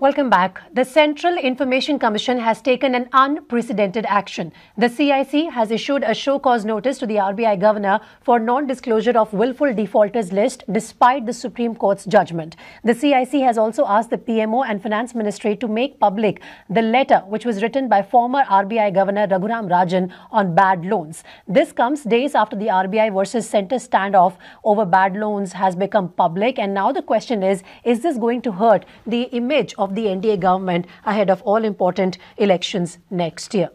Welcome back. The Central Information Commission has taken an unprecedented action. The CIC has issued a show cause notice to the RBI governor for non-disclosure of willful defaulters list despite the Supreme Court's judgment. The CIC has also asked the PMO and Finance Ministry to make public the letter which was written by former RBI Governor Raghuram Rajan on bad loans. This comes days after the RBI versus Centre standoff over bad loans has become public, and now the question is this going to hurt the image of the NDA government ahead of all important elections next year?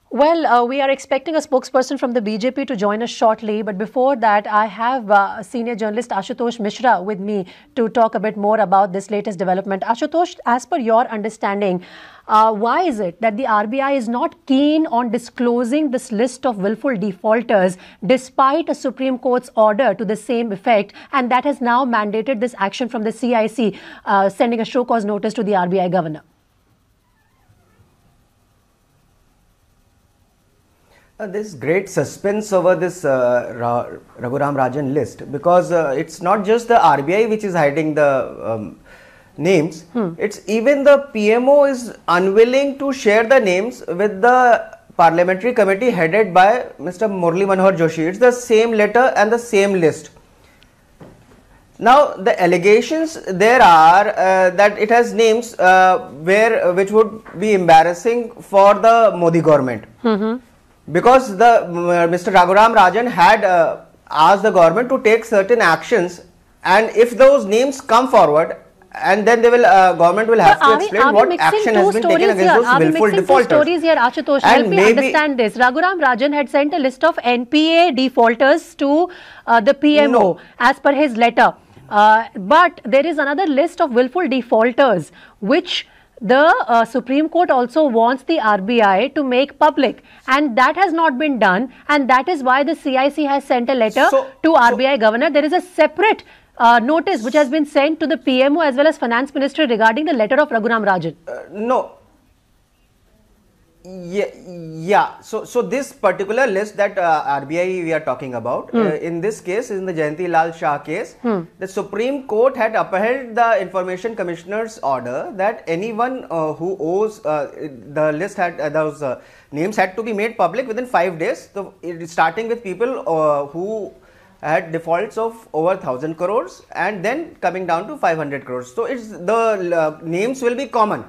Well, we are expecting a spokesperson from the BJP to join us shortly. But before that, I have senior journalist Ashutosh Mishra with me to talk a bit more about this latest development. Ashutosh, as per your understanding, why is it that the RBI is not keen on disclosing this list of willful defaulters despite a Supreme Court's order to the same effect, and that has now mandated this action from the CIC, sending a show cause notice to the RBI governor? There's great suspense over this Raghuram Rajan list, because it's not just the RBI which is hiding the names. It's even the PMO is unwilling to share the names with the parliamentary committee headed by Mr. Murli Manohar Joshi. It's the same letter and the same list. Now the allegations there are that it has names which would be embarrassing for the Modi government. Because the Mr. Raghuram Rajan had asked the government to take certain actions, and if those names come forward, and then they will government will have to explain what action has been taken against those willful defaulters. Stories here, Ashutosh, help me understand this. Raghuram Rajan had sent a list of NPA defaulters to the PMO as per his letter, but there is another list of willful defaulters which the Supreme Court also wants the RBI to make public, and that has not been done, and that is why the CIC has sent a letter to RBI governor. There is a separate notice which has been sent to the PMO as well as Finance Ministry regarding the letter of Raghuram Rajan. No. Yeah. So this particular list that RBI we are talking about, in this case, in the Jayanti Lal Shah case, the Supreme Court had upheld the Information Commissioner's order that anyone who owes the list had those names had to be made public within 5 days. So starting with people who had defaults of over 1,000 crores and then coming down to 500 crores. So it's the names will be common.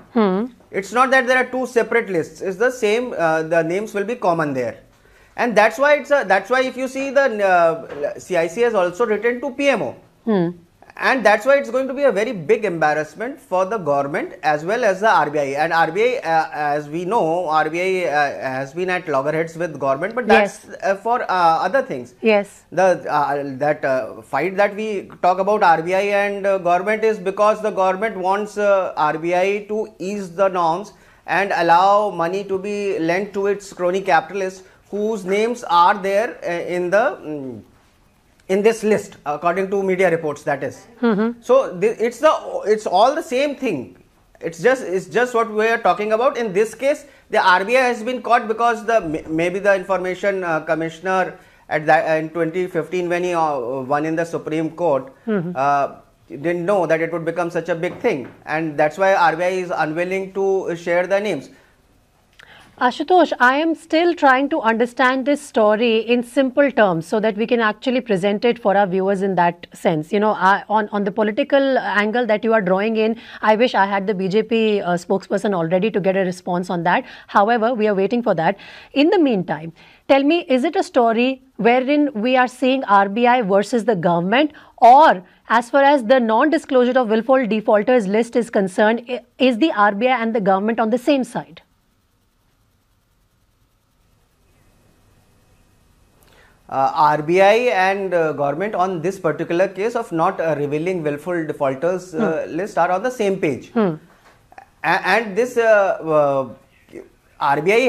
It's not that there are two separate lists. It's the same. The names will be common there, and that's why that's why if you see the CIC has also written to PMO, and that's why it's going to be a very big embarrassment for the government as well as the RBI. And RBI, as we know, RBI has been at loggerheads with government, but that's for other things. Yes. That fight that we talk about RBI and government is because the government wants RBI to ease the norms and allow money to be lent to its crony capitalists whose names are there in this list, according to media reports, that is. So it's all the same thing. It's just what we are talking about. In this case, the RBI has been caught because maybe the Information Commissioner in 2015, when he won in the Supreme Court, didn't know that it would become such a big thing, and that's why RBI is unwilling to share the names. Ashutosh, I am still trying to understand this story in simple terms so that we can actually present it for our viewers in that sense. You know, on the political angle that you are drawing in, I wish I had the BJP spokesperson already to get a response on that. However, we are waiting for that. In the meantime, tell me, is it a story wherein we are seeing RBI versus the government, or as far as the non-disclosure of willful defaulters list is concerned, is the RBI and the government on the same side? RBI and government on this particular case of not revealing willful defaulters list are on the same page. And this RBI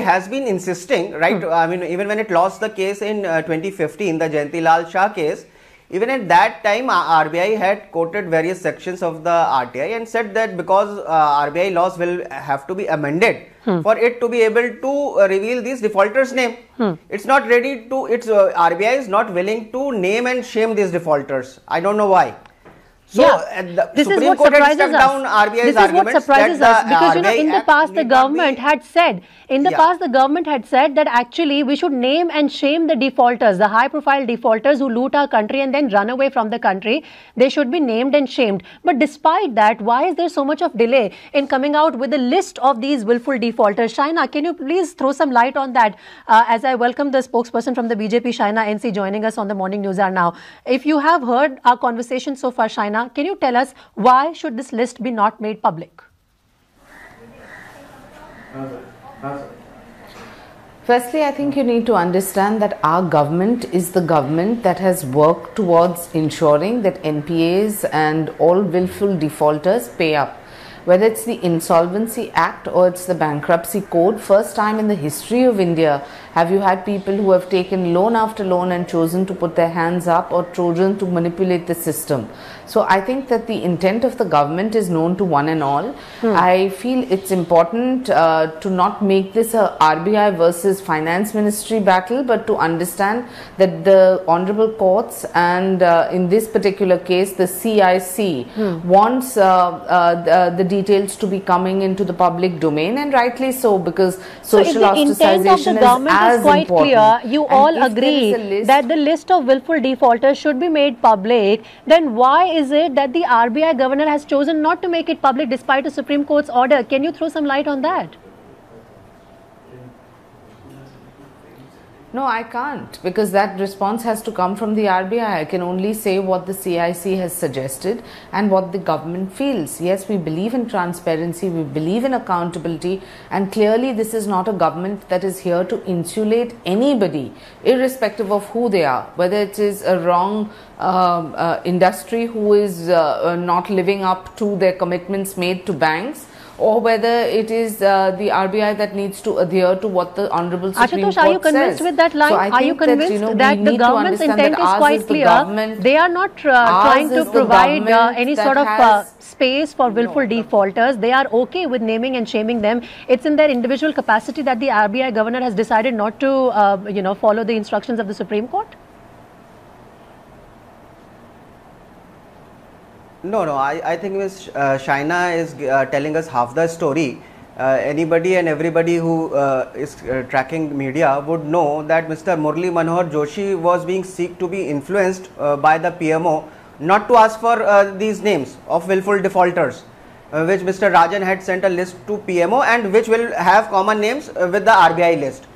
has been insisting, right? I mean, even when it lost the case in 2015, the Jayanti Lal Shah case, even at that time, RBI had quoted various sections of the RTI and said that because RBI laws will have to be amended for it to be able to reveal these defaulters' name. It's not ready to, RBI is not willing to name and shame these defaulters. I don't know why. So the this Supreme is what Court had surprises struck down us. RBI's This is what arguments surprises that us because RBI in the Act past the need not government be- had said the government had said that actually we should name and shame the defaulters, the high-profile defaulters who loot our country and then run away from the country. They should be named and shamed. But despite that, why is there so much of delay in coming out with a list of these willful defaulters? Shaina, can you please throw some light on that? As I welcome the spokesperson from the BJP, Shaina NC, joining us on the Morning News Hour now. If you have heard our conversation so far, Shaina, can you tell us why should this list be not made public? Firstly, I think you need to understand that our government is the government that has worked towards ensuring that NPAs and all willful defaulters pay up. Whether it's the Insolvency Act or it's the Bankruptcy Code, first time in the history of India have you had people who have taken loan after loan and chosen to put their hands up or chosen to manipulate the system. So I think that the intent of the government is known to one and all. I feel it's important to not make this a RBI versus Finance Ministry battle, but to understand that the honorable courts and in this particular case the CIC wants the details to be coming into the public domain, and rightly so, because social ostracization is quite important. Clear. You And all if there is a agree list, that the list of willful defaulters should be made public. Then why is it that the RBI governor has chosen not to make it public despite a Supreme Court's order? Can you throw some light on that? No, I can't, because that response has to come from the RBI. I can only say what the CIC has suggested and what the government feels. Yes, we believe in transparency, we believe in accountability, and clearly this is not a government that is here to insulate anybody, irrespective of who they are, whether it is a wrong industry who is not living up to their commitments made to banks, or whether it is the RBI that needs to adhere to what the Honorable Supreme Court says. Are you convinced with that line? So I are you think convinced that the government's intent is quite clear? They are not trying to provide any sort of space for willful defaulters. They are okay with naming and shaming them. It's in their individual capacity that the RBI governor has decided not to, follow the instructions of the Supreme Court. No, I think Ms. Shaina is telling us half the story. Anybody and everybody who is tracking media would know that Mr. Murli Manohar Joshi was being sought to be influenced by the PMO not to ask for these names of willful defaulters, which Mr. Rajan had sent a list to PMO and which will have common names with the RBI list.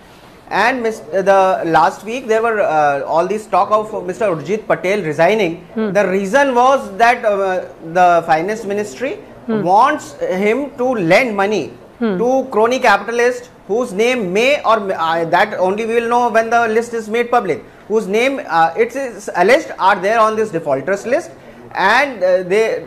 And the last week there were all these talk of Mr. Urjit Patel resigning. The reason was that the Finance Ministry wants him to lend money to crony capitalists whose name may or that only we will know when the list is made public, whose name it is alleged are there on this defaulters list, and they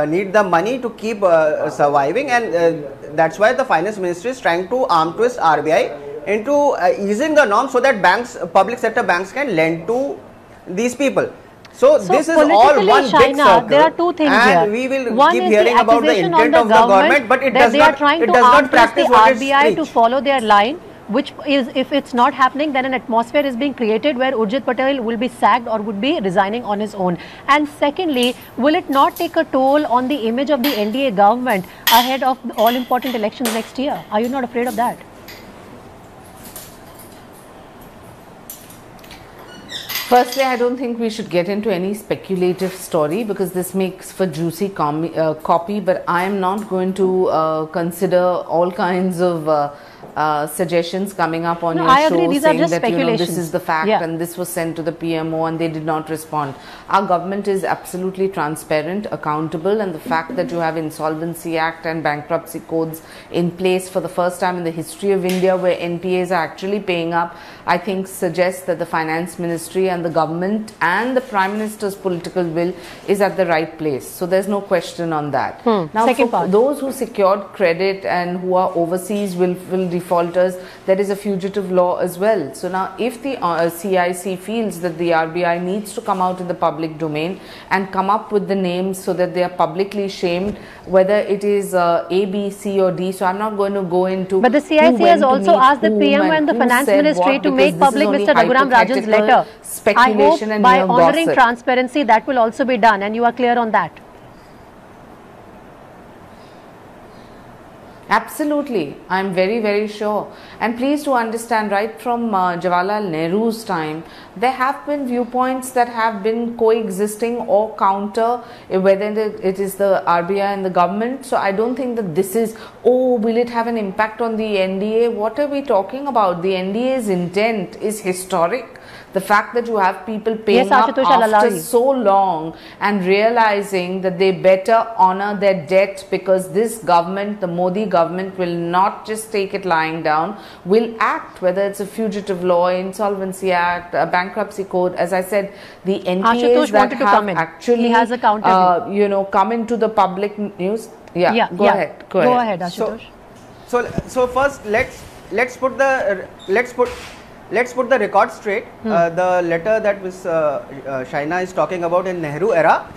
need the money to keep surviving, and that's why the Finance Ministry is trying to arm twist RBI into easing the norm so that banks, public sector banks, can lend to these people. So this is all one big circle. There are two things and here. we will One keep is hearing about the intent of the government, but it does not practice what it RBI to preach. follow their line, which is, if it's not happening, then an atmosphere is being created where Urjit Patel will be sacked or would be resigning on his own. And secondly, will it not take a toll on the image of the NDA government ahead of the all important elections next year? Are you not afraid of that? Firstly, I don't think we should get into any speculative story because this makes for juicy copy, but I am not going to consider all kinds of suggestions coming up on your show saying that this is the fact and this was sent to the PMO and they did not respond. Our government is absolutely transparent, accountable, and the fact that you have Insolvency Act and bankruptcy codes in place for the first time in the history of India where NPAs are actually paying up, I think suggests that the Finance Ministry and the government and the Prime Minister's political will is at the right place. So there's no question on that. Now, for those who secured credit and who are overseas willful defaulters, there is a fugitive law as well. So now if the CIC feels that the RBI needs to come out in the public domain and come up with the names so that they are publicly shamed, whether it is A, B, C or D, so I'm not going to go into. But the CIC has also asked the PM and the Finance Ministry to make public Mr. Raghuram Rajan's letter. I hope by honouring transparency that will also be done, and you are clear on that. Absolutely, I am very, very sure. And please to understand, right from Jawaharlal Nehru's time, there have been viewpoints that have been coexisting or counter, whether it is the RBI and the government. So I don't think that this is, oh, will it have an impact on the NDA? What are we talking about? The NDA's intent is historic. The fact that you have people paying up after so long and realizing that they better honor their debt, because this government, the Modi government, will not just take it lying down, will act, whether it's a fugitive law, insolvency act, a bankruptcy code. As I said, the NPAs that have actually come into the public news. Go ahead. Go ahead, Ashutosh. So first let's put the record straight. The letter that Ms. Shaina is talking about in Nehru era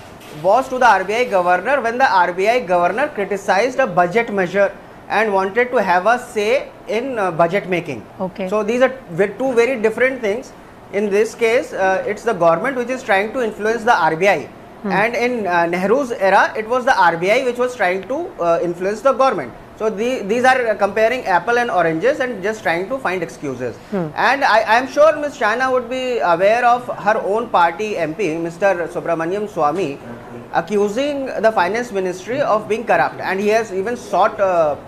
was to the RBI governor when the RBI governor criticized a budget measure and wanted to have a say in budget making. Okay. So these are two very different things. In this case, it's the government which is trying to influence the RBI. And in Nehru's era, it was the RBI which was trying to influence the government. So these are comparing apple and oranges and just trying to find excuses. And I am sure Ms. Shaina would be aware of her own party MP, Mr. Subramaniam Swamy, accusing the finance ministry of being corrupt, and he has even sought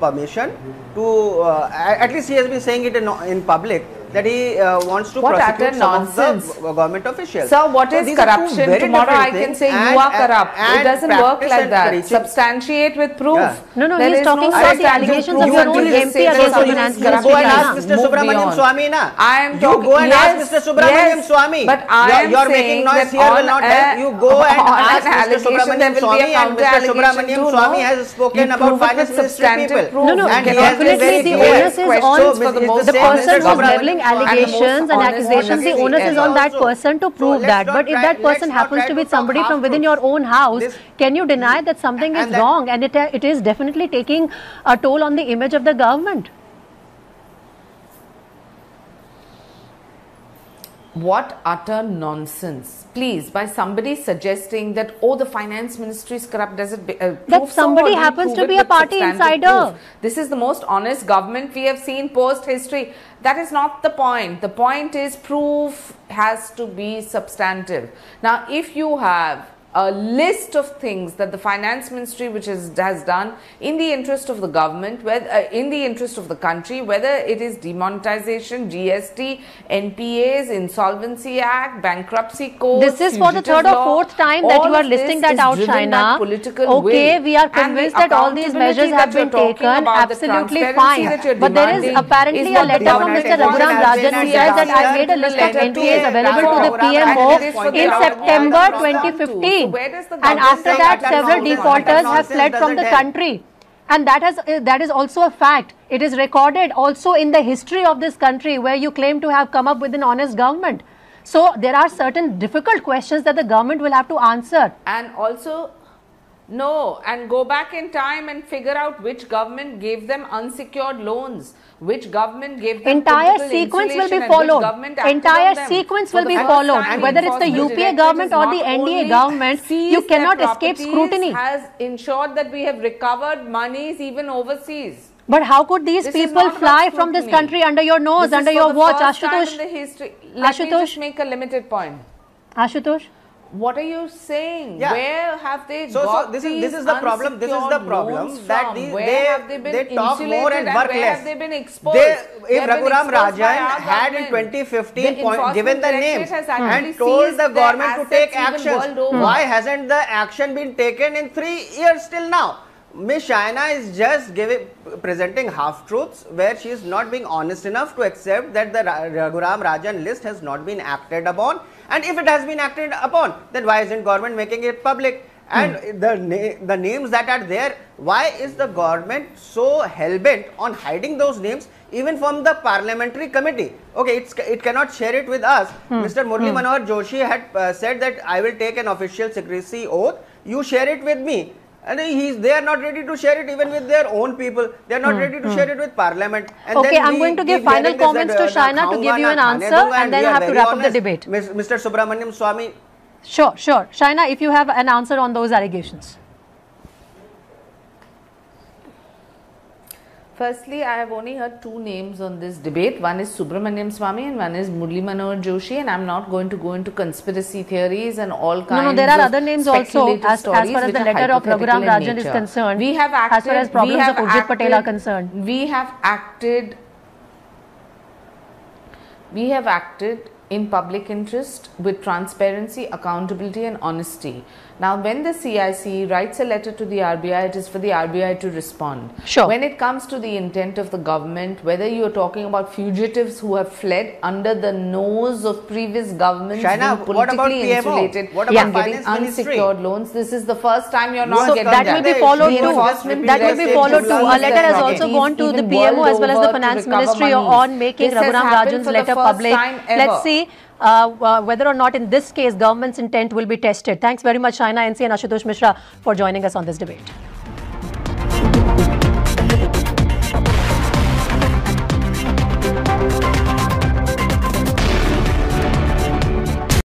permission to, at least he has been saying it in public, that he wants to prosecute some of the government officials. So what is corruption? Tomorrow I can say you are corrupt. It doesn't work like that. Substantiate with proof. No, he's talking about the allegations of your own MP against the finance ministry. You go and ask Mr. Subramaniam Swamy, na? I am talking. You go and ask Mr. Subramaniam Swamy. But I am you're making noise here will not help. You go and ask Mr. Subramaniam Swamy, and Mr. Subramaniam Swamy has spoken about finance ministry people. No, definitely the onus is on the person who's leveling allegations and accusations. The onus is on that person to prove that. But if that person happens to be somebody from within your own house, can you deny that something is wrong? And it is definitely taking a toll on the image of the government. What utter nonsense. Please, by somebody suggesting that, oh, the finance ministry is corrupt, does it that somebody happens to be a party insider. This is the most honest government we have seen post history. That is not the point. The point is proof has to be substantive. Now, if you have a list of things that the finance ministry has done in the interest of the government, in the interest of the country, whether it is demonetization, GST, NPAs, Insolvency Act, Bankruptcy Code. This is for the third or fourth time that you are listing that out, Shaina. Okay, we are convinced that all these measures have been taken. Absolutely fine. But there is apparently a letter from Mr. Raghuram Rajan who says that I made a list of NPAs available to the PMO in September 2015. And after that, several defaulters have fled from the country. And that is also a fact. It is recorded also in the history of this country, where you claim to have come up with an honest government. So there are certain difficult questions that the government will have to answer. And also, no, and go back in time and figure out which government gave them unsecured loans. Which government gave them entire sequence will be followed. Entire sequence will be followed. Whether it's the UPA government or the NDA government, you cannot escape scrutiny. Has ensured that we have recovered monies even overseas. But how could these people fly from this country under your nose, under your watch, Ashutosh? Let me just make a limited point. Ashutosh? What are you saying? Yeah. Where have they got this is the problem. This is the problem that they talk more and work less. Have they been exposed? If Raghuram Rajan had in 2015 given the names and told the government to take actions, why hasn't the action been taken in 3 years till now? Ms. Shaina is just presenting half-truths, where she is not being honest enough to accept that the Raghuram Rajan list has not been acted upon. And if it has been acted upon, then why isn't government making it public? And the names that are there, why is the government so hell-bent on hiding those names even from the parliamentary committee? Okay, it cannot share it with us. Mr. Murli Manohar Joshi had said that I will take an official secrecy oath, you share it with me. And they are not ready to share it even with their own people. They are not ready to share it with parliament. And okay, I'm going to give final comments to Shaina to give you an answer, and then I have to wrap up the debate. Mr. Subramaniam Swamy. Sure. Shaina, if you have an answer on those allegations. Firstly, I have only heard two names on this debate. One is Subramaniam Swamy and one is Murli Manohar Joshi, and I'm not going to go into conspiracy theories and all kinds of there are other names also as far as the letter of Raghuram Rajan is concerned. We have acted, as far as problems of Urjit Patel are concerned. We have acted in public interest with transparency, accountability and honesty. Now, when the CIC writes a letter to the RBI, it is for the RBI to respond. Sure. When it comes to the intent of the government, whether you are talking about fugitives who have fled under the nose of previous governments Shaina, being politically insulated and getting unsecured loans, this is the first time you are not getting that. That will be followed too. That will be followed too. A letter has also gone to the PMO as well as the Finance Ministry on making Raghuram Rajan's letter public. Let's see whether or not in this case government's intent will be tested. Thanks very much, Shaina, NC and Ashutosh Mishra for joining us on this debate.